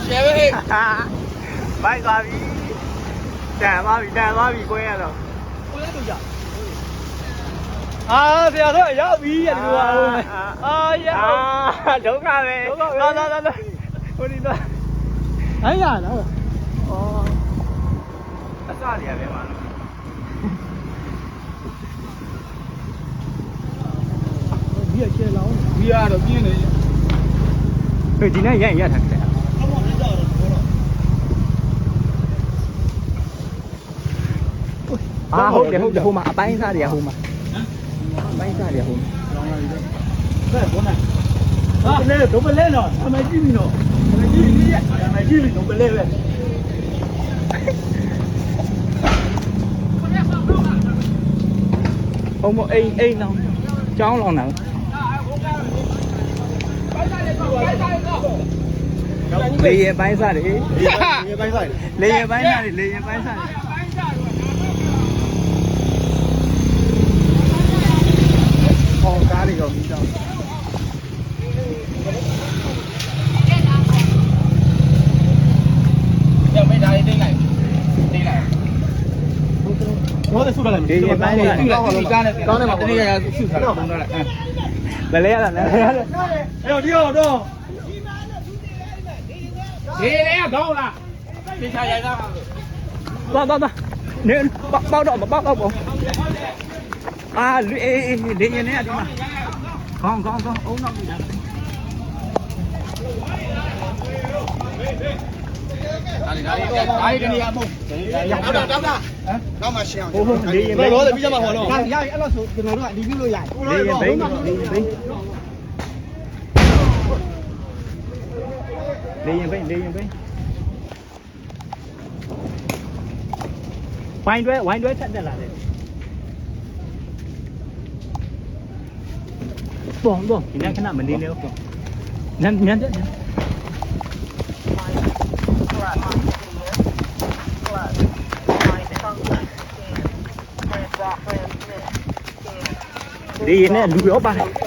ရှယ်ပဲဟဲ့ ဘိုက်သွားပြီတန်သွားပြီကိုရတော့ ကိုလည်းတို့ကြ ဆရာတို့ရောက်ပြီရတူပါဦးဒုက္ခပဲလာဟိုဒီတော့ အဲ့ရလား အစတွေကပဲမှာလို့ ဒီရချေလောင်း ဒီကတော့ပြင်းနေ ဟိုဒီနေ့ရထားတယ်ဟုတ်တယ်ဟိုမှာအပိုင်းစားတွေကဟိုမှာအပိုင်းစားတွေကဟိုမှာ ဘယ်ဘုန်းဟာလေဒုပလဲနော်အမကြည့်ပြီနော်အမကြည့်ပြီအမကြည့်ပြီဒုပလဲပဲ ဟိုမအိမ်လောင်းကျောင်းလောင်းတာလေရင်ပိုင်းစားတွေ ဒီပိုင်းဆိုင် လေရင်ပိုင်းစားတွေဟောကားတွေတော့ပြီးတော့ ရမေးဒါလေးတင်းလိုက်ဘောတယ်ဆူလာလိုက် လေရင်ပိုင်းစား ဒီကားနဲ့ကောင်းတယ်မှာတနေ့ကရှုထားတာပုံတော့လိုက် ဘယ်လဲရတာလဲ အဲ့ဒီတော့ ဒီလေကကောင်းလားဒီချာရိုက်သားပါ သွားနေပေါက်တော့ပေါ့လေရင်နဲ့ဒီမှာကောင်းအုံနောက်ပြီလား ဒါလေးတနေ့အမုံရောက်တော့တောင်းတာနောက်မှရှင်းအောင် ဟုတ်လေရင် ဘယ် ဘိ တော့ န်း လဲပြီးကြမှာဟောတော့ ရအဲ့လိုဆိုကျွန်တော်တို့ကဒီပြုလို့ရတယ် လေရင်ဘိန်းဝိုင်းတွဲထက်တက်လာတယ်bonဒီနေ့ခဏမနေနဲ့ဟုတ်ညံတဲ့ဒီနဲ့လူရောပါတယ်